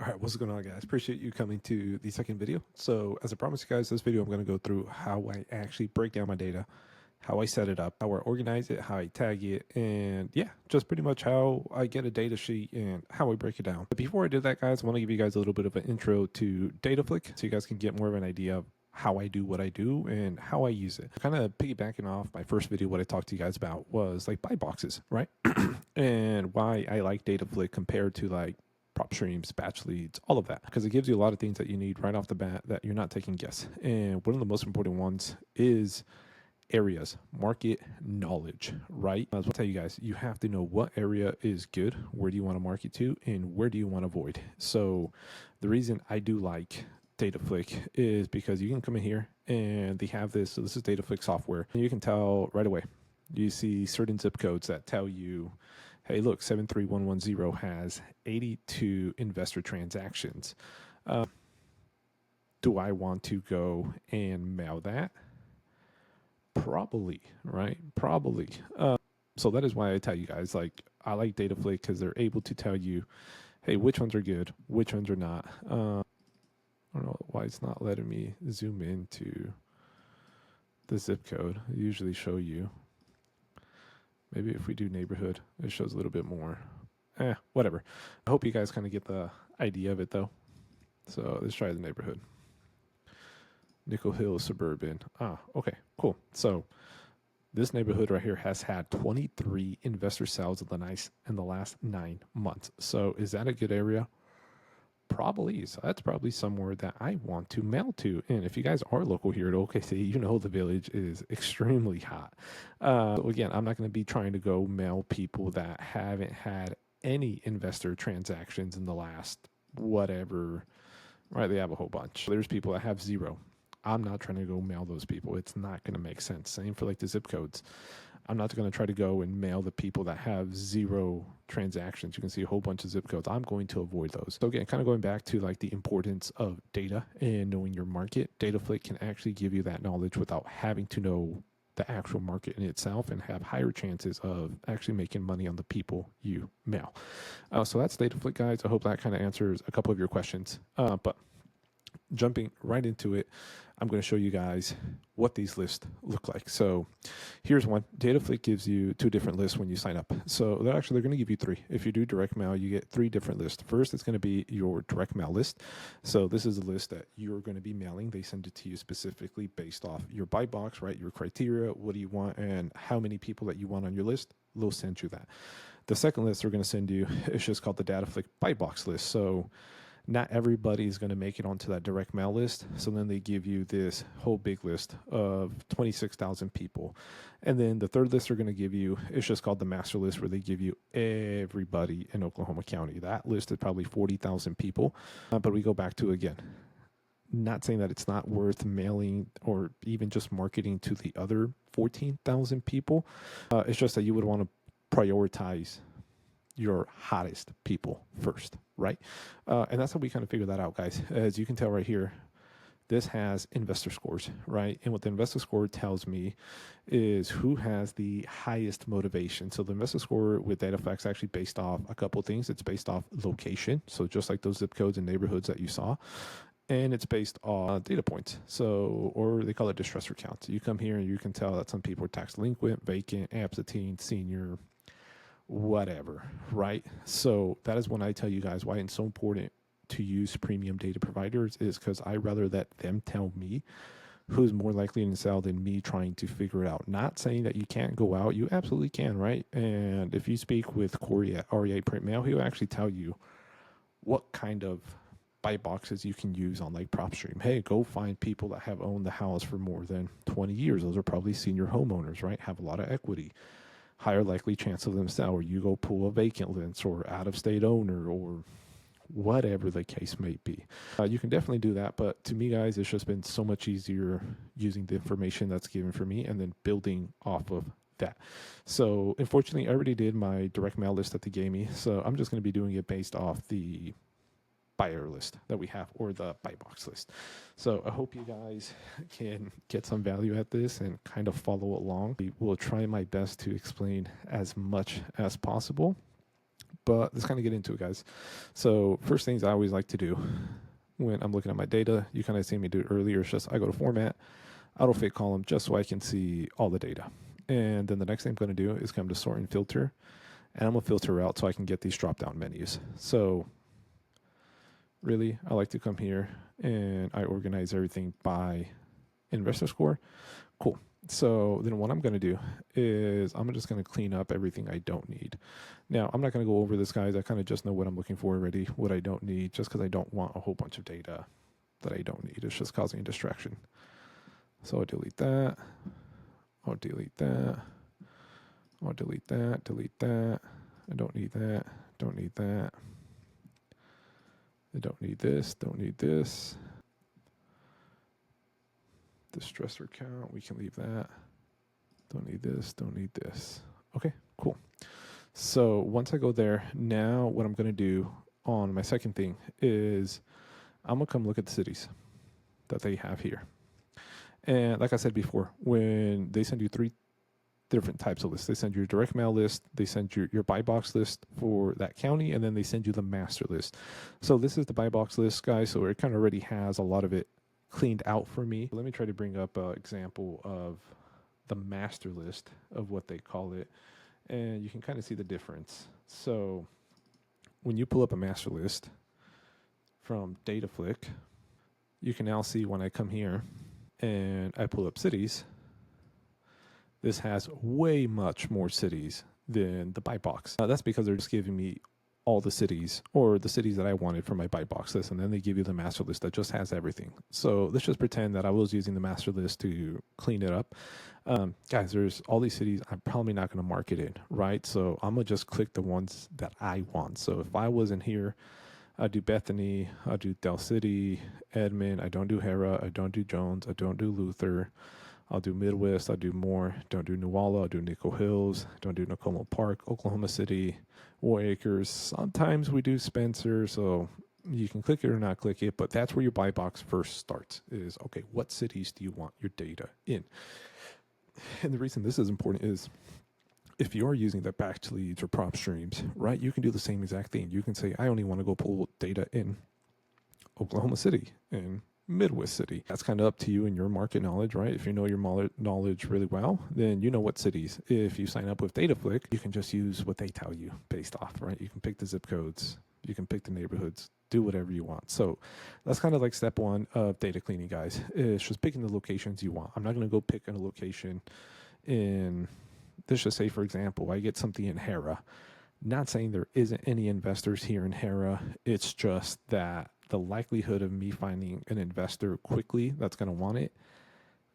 All right, what's going on, guys? Appreciate you coming to the second video. So as I promised you guys, this video I'm going to go through how I actually break down my data, how I set it up, how I organize it, how I tag it, and yeah, just pretty much how I get a data sheet and how I break it down. But before I do that, guys, I want to give you guys a little bit of an intro to DataFlick so you guys can get more of an idea of how I do what I do and how I use it. Kind of piggybacking off my first video, what I talked to you guys about was like buy boxes, right? And why I like DataFlick compared to like prop streams, batch leads, all of that, because it gives you a lot of things that you need right off the bat that you're not taking guess. And one of the most important ones is areas, market knowledge, right? I'll tell you guys, you have to know what area is good, where do you want to market to, and where do you want to avoid. So the reason I do like DataFlick is because you can come in here and they have this. So this is DataFlick software, and you can tell right away. You see certain zip codes that tell you, hey, look, 73110 has 82 investor transactions. Do I want to go and mail that? Probably, right? Probably. So that is why I tell you guys, like, I like DataFlick because they're able to tell you, hey, which ones are good, which ones are not. I don't know why it's not letting me zoom into the zip code. I usually show you. Maybe if we do neighborhood, it shows a little bit more. Whatever. I hope you guys kind of get the idea of it, though. So let's try the neighborhood. Nickel Hill Suburban. Okay, cool. So this neighborhood right here has had 23 investor sales in the last 9 months. So is that a good area? Probably. So that's probably somewhere that I want to mail to. And if you guys are local here at OKC, you know the village is extremely hot. So again, I'm not going to be trying to go mail people that haven't had any investor transactions in the last whatever, right? They have a whole bunch. There's people that have zero. I'm not trying to go mail those people. It's not going to make sense. Same for like the zip codes. I'm not going to try to go and mail the people that have zero transactions. You can see a whole bunch of zip codes. I'm going to avoid those. So again, kind of going back to like the importance of data and knowing your market, DataFlick can actually give you that knowledge without having to know the actual market in itself and have higher chances of actually making money on the people you mail. So that's DataFlick, guys. I hope that kind of answers a couple of your questions. But jumping right into it, I'm going to show you guys what these lists look like. So here's one. DataFlick gives you 2 different lists when you sign up. So they're going to give you 3. If you do direct mail, you get 3 different lists. First, it's going to be your direct mail list. So this is a list that you're going to be mailing. They send it to you specifically based off your buy box, right? Your criteria, what do you want, and how many people that you want on your list. They'll send you that. The second list they're going to send you is just called the DataFlick buy box list. So not everybody is going to make it onto that direct mail list. So then they give you this whole big list of 26,000 people. And then the third list they're going to give you is just called the master list, where they give you everybody in Oklahoma County. That list is probably 40,000 people. But we go back to, again, not saying that it's not worth mailing or even just marketing to the other 14,000 people. It's just that you would want to prioritize your hottest people first, right? And that's how we kind of figure that out, guys. As you can tell right here, this has investor scores, right? And what the investor score tells me is who has the highest motivation. So the investor score with DataFlick is actually based off a couple of things. It's based off location, so just like those zip codes and neighborhoods that you saw. And it's based on data points. So, or they call it distressor count. You come here and you can tell that some people are tax delinquent, vacant, absentee, senior, whatever, right? So that is when I tell you guys why it's so important to use premium data providers, is because I rather let them tell me who's more likely to sell than me trying to figure it out. Not saying that you can't go out. You absolutely can, right? And if you speak with Corey at REA Print Mail, he'll actually tell you what kind of buy boxes you can use on like PropStream. Hey, go find people that have owned the house for more than 20 years. Those are probably senior homeowners, right? Have a lot of equity. Higher likely chance of them sell, or you go pull a vacant list or out-of-state owner or whatever the case may be. You can definitely do that, but to me, guys, it's just been so much easier using the information that's given for me and then building off of that. So unfortunately, I already did my direct mail list that they gave me, so I'm just going to be doing it based off the buyer list that we have, or the buy box list. So I hope you guys can get some value at this and kind of follow along. I will try my best to explain as much as possible, But let's kind of get into it, guys. So first things I always like to do when I'm looking at my data, you kind of see me do it earlier. It's just I go to format, autofit column, just so I can see all the data. And then the next thing I'm going to do is come to sort and filter, and I'm going to filter out so I can get these drop down menus. So really, I like to come here and I organize everything by investor score. Cool. So then what I'm going to do is I'm just going to clean up everything I don't need. Now, I'm not going to go over this, guys. I kind of just know what I'm looking for already, what I don't need, just because I don't want a whole bunch of data that I don't need. It's just causing a distraction. So I'll delete that. I'll delete that. I'll delete that. Delete that. I don't need that. Don't need that. I don't need this. Don't need this. The stressor count, we can leave that. Don't need this, don't need this. Okay, cool. So once I go there, now what I'm gonna do on my second thing is I'm gonna come look at the cities that they have here. And like I said before, when they send you 3 different types of lists, they send you your direct mail list, they send you your buy box list for that county, and then they send you the master list. So this is the buy box list, guys, so it kind of already has a lot of it cleaned out for me. Let me try to bring up an example of the master list of what they call it, and you can kind of see the difference. So when you pull up a master list from DataFlick, you can now see when I come here and I pull up cities, this has way much more cities than the buy box. That's because they're just giving me all the cities, or the cities that I wanted for my buy box list, and then they give you the master list that just has everything. So let's just pretend that I was using the master list to clean it up. Guys, there's all these cities I'm probably not going to mark it in, right? So I'm going to just click the ones that I want. So if I was in here, I do Bethany, I do Del City, Edmond, I don't do Hera, I don't do Jones, I don't do Luther, I'll do Midwest, I'll do Moore, don't do Newalla, I'll do Nickel Hills, don't do Nakoma Park, Oklahoma City, War Acres. Sometimes we do Spencer, so you can click it or not click it, but that's where your buy box first starts is, okay, what cities do you want your data in? And the reason this is important is if you're using the batch leads or prop streams, right, you can do the same exact thing. You can say, I only want to go pull data in Oklahoma City and Midwest City. That's kind of up to you and your market knowledge, right? If you know your knowledge really well, then you know what cities. If you sign up with DataFlick, you can just use what they tell you based off, right? You can pick the zip codes, you can pick the neighborhoods, do whatever you want. So that's kind of like step 1 of data cleaning, guys. It's just picking the locations you want. I'm not going to go pick a location in, let's just say, for example, I get something in Hera. Not saying there isn't any investors here in Hera. It's just that the likelihood of me finding an investor quickly that's going to want it,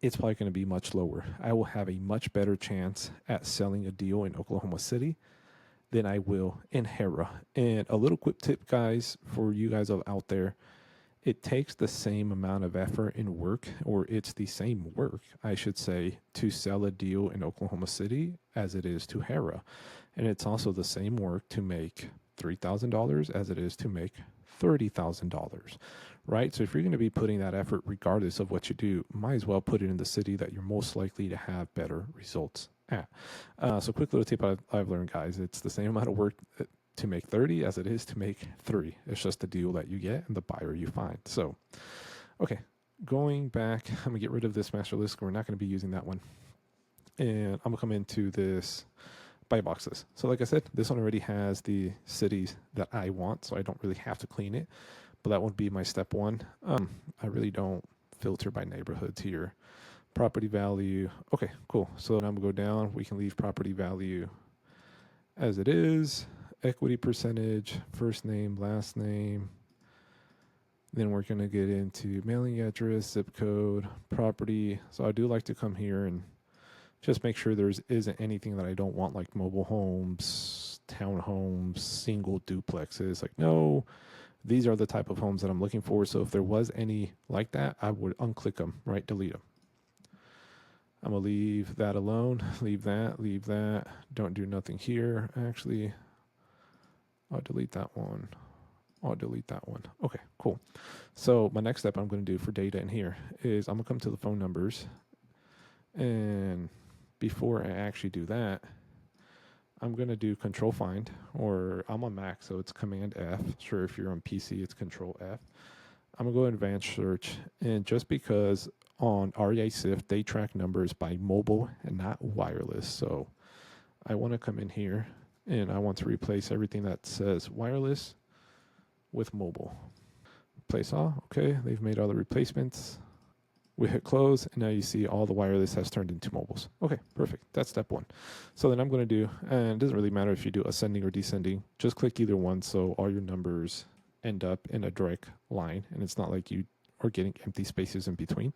it's probably going to be much lower. I will have a much better chance at selling a deal in Oklahoma City than I will in Hera. And a little quick tip, guys, for you guys out there, it takes the same amount of effort and work, or it's the same work, I should say, to sell a deal in Oklahoma City as it is to Hera. And it's also the same work to make $3,000 as it is to make $30,000, right? So if you're going to be putting that effort, regardless of what you do, might as well put it in the city that you're most likely to have better results at. So quick little tip I've learned, guys, it's the same amount of work to make 30 as it is to make 3. It's just the deal that you get and the buyer you find. So, okay, going back, I'm going to get rid of this master list. We're not going to be using that one. And I'm going to come into this buy boxes. So like I said, this one already has the cities that I want, so I don't really have to clean it, but that would be my step 1. I really don't filter by neighborhoods here. Property value. Okay, cool. So now I'm gonna go down. We can leave property value as it is. Equity percentage, first name, last name. Then we're gonna get into mailing address, zip code, property. So I do like to come here and just make sure there isn't anything that I don't want, like mobile homes, townhomes, single duplexes. Like, no, these are the type of homes that I'm looking for. So if there was any like that, I would unclick them, right? Delete them. I'm going to leave that alone. Leave that. Don't do nothing here. Actually, I'll delete that one. I'll delete that one. Okay, cool. So my next step I'm going to do for data in here is I'm going to come to the phone numbers, and before I actually do that, I'm going to do control find, or I'm on Mac, so it's command F. Sure, if you're on PC, it's control F. I'm going to go advanced search. And just because on REI Sift, they track numbers by mobile and not wireless. So I want to come in here and I want to replace everything that says wireless with mobile. Place all. Okay, they've made all the replacements. We hit close, and now you see all the wireless has turned into mobiles. Okay, perfect. That's step one. So then I'm going to do, and it doesn't really matter if you do ascending or descending, just click either one so all your numbers end up in a direct line, and it's not like you are getting empty spaces in between.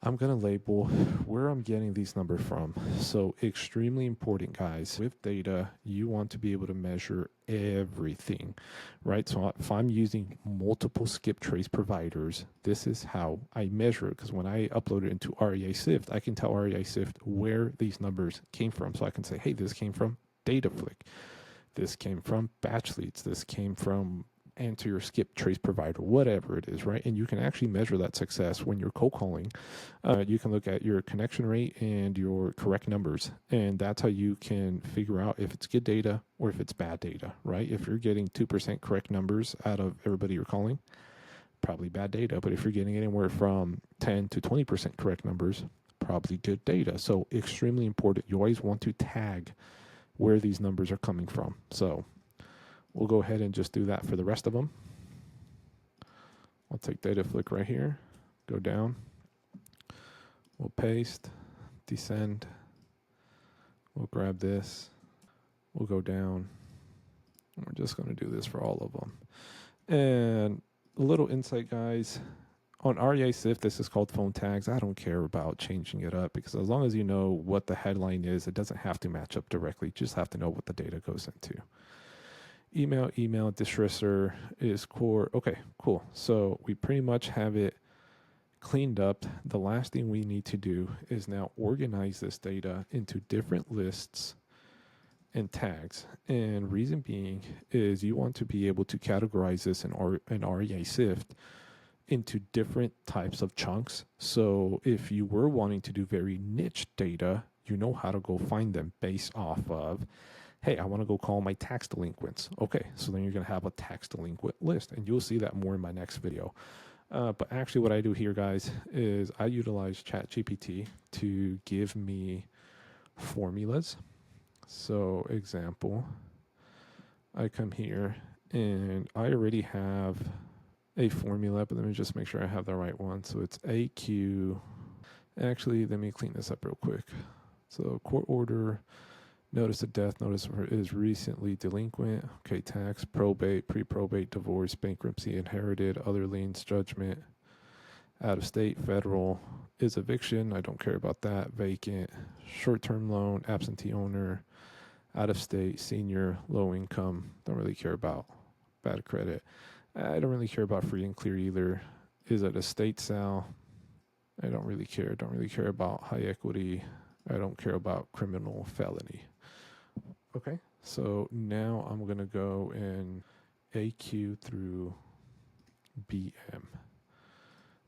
I'm going to label where I'm getting these numbers from. So extremely important, guys. With data, you want to be able to measure everything, right? So if I'm using multiple skip trace providers, this is how I measure it. Because when I upload it into REI Sift, I can tell REI Sift where these numbers came from. So I can say, hey, this came from DataFlick. This came from batch leads. This came from answer your skip trace provider, whatever it is, right? And you can actually measure that success when you're cold calling. You can look at your connection rate and your correct numbers, and that's how you can figure out if it's good data or if it's bad data, right? If you're getting 2% correct numbers out of everybody you're calling, probably bad data. But if you're getting anywhere from 10 to 20% correct numbers, probably good data. So extremely important. You always want to tag where these numbers are coming from. So we'll go ahead and just do that for the rest of them. I'll take DataFlick right here, go down, we'll paste, descend, we'll grab this, we'll go down, and we're just going to do this for all of them. And a little insight, guys, on REI Sift, this is called phone tags. I don't care about changing it up because as long as you know what the headline is, it doesn't have to match up directly. You just have to know what the data goes into. Email, distresser is core. Okay, cool. So we pretty much have it cleaned up. The last thing we need to do is now organize this data into different lists and tags. And reason being is you want to be able to categorize this in REI Sift into different types of chunks. So if you were wanting to do very niche data, you know how to go find them based off of, hey, I want to go call my tax delinquents. Okay, so then you're going to have a tax delinquent list, and you'll see that more in my next video. But actually what I do here, guys, is I utilize ChatGPT to give me formulas. So example, I come here and I already have a formula, but let me just make sure I have the right one. So it's AQ. Actually, let me clean this up real quick. So court order, notice of death, notice is recently delinquent. Okay, tax, probate, pre-probate, divorce, bankruptcy, inherited, other liens, judgment, out of state, federal, is eviction. I don't care about that. Vacant, short-term loan, absentee owner, out of state, senior, low income. Don't really care about bad credit. I don't really care about free and clear either. Is it a state sale? I don't really care. Don't really care about high equity. I don't care about criminal felony. Okay, so now I'm going to go in AQ through BM.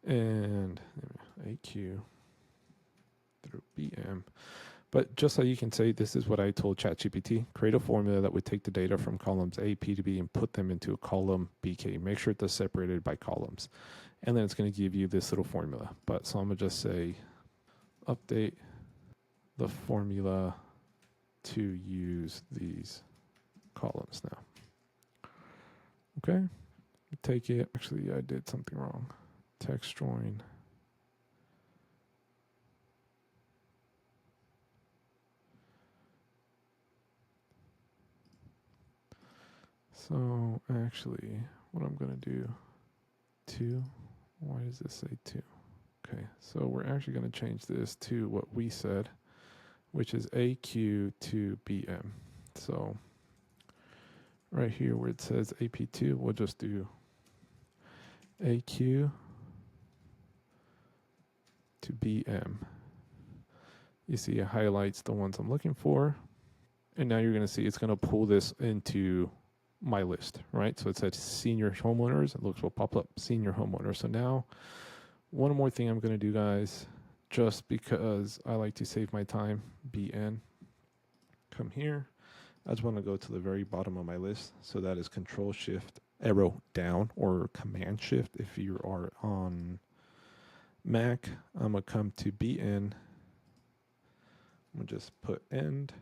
And AQ through BM. But just so you can say, this is what I told ChatGPT. Create a formula that would take the data from columns A, P to B and put them into a column BK. Make sure it's separated by columns. And then it's going to give you this little formula. But so I'm going to just say, update the formula to use these columns now. Okay, take it. Actually, I did something wrong. Text join. So actually, what I'm going to do, 2, why does this say 2? Okay, so we're actually going to change this to what we said, which is AQ to BM. So right here where it says AP2, we'll just do AQ to BM. You see it highlights the ones I'm looking for. And now you're going to see it's going to pull this into my list, right? So it said senior homeowners. It looks will pop up senior homeowners. So now one more thing I'm going to do, guys, just because I like to save my time, BN. come here. I just want to go to the very bottom of my list. So that is Control Shift arrow down, or Command Shift if you are on Mac. I'm going to come to BN. I'm going to just put end.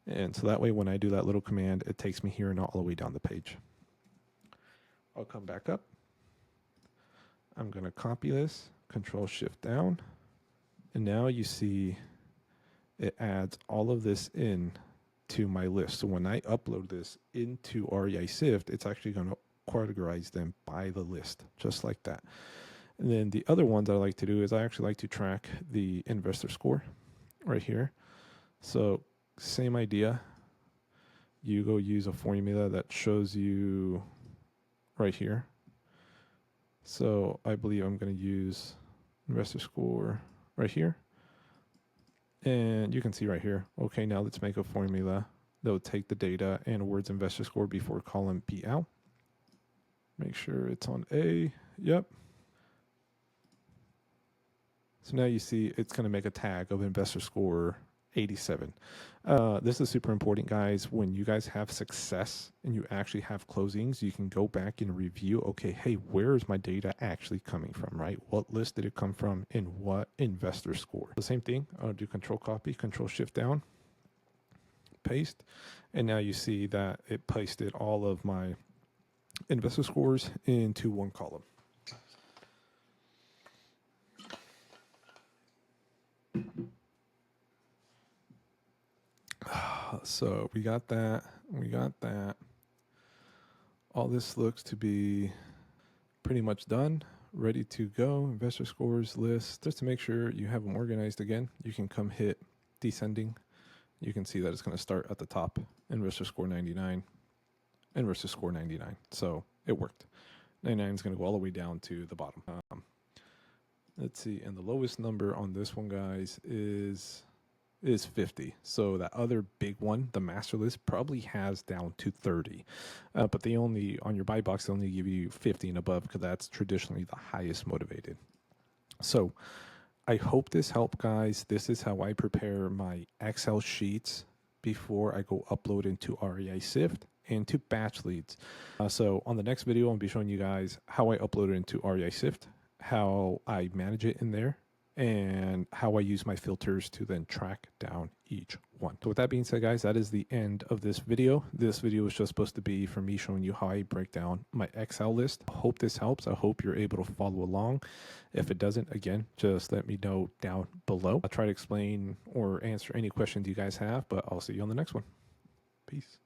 And so that way when I do that little command, it takes me here and all the way down the page. I'll come back up. I'm going to copy this, Control Shift down. And now you see it adds all of this in to my list. So when I upload this into REI Sift, it's actually going to categorize them by the list, just like that. And then the other ones I like to do is I actually like to track the investor score right here. So same idea. You go use a formula that shows you right here. So I believe I'm going to use investor score right here. And you can see right here, okay, now let's make a formula that will take the data and words investor score before column B out. Make sure it's on A. Yep. So now you see it's going to make a tag of investor score 87. This is super important, guys. When you guys have success and you actually have closings, you can go back and review, okay, hey, where is my data actually coming from, right? What list did it come from and what investor score? The same thing, I'll do Control Copy, Control Shift down, paste, and now you see that it pasted all of my investor scores into one column. So we got that. All this looks to be pretty much done, ready to go. Investor scores list. Just to make sure you have them organized again, you can come hit descending. You can see that it's going to start at the top, investor score 99, investor score 99. So it worked. 99 is going to go all the way down to the bottom. Let's see, and the lowest number on this one, guys, is 50. So that other big one, the master list, probably has down to 30. But they only, on your buy box, they only give you 50 and above because that's traditionally the highest motivated. So I hope this helped, guys. This is how I prepare my Excel sheets before I go upload into REI Sift and to batch leads. So on the next video, I'll be showing you guys how I upload it into REI Sift, how I manage it in there, and how I use my filters to then track down each one. So with that being said, guys, that is the end of this video. This video is just supposed to be for me showing you how I break down my Excel list. I hope this helps. I hope you're able to follow along. If it doesn't, again, just let me know down below. I'll try to explain or answer any questions you guys have, but I'll see you on the next one. Peace.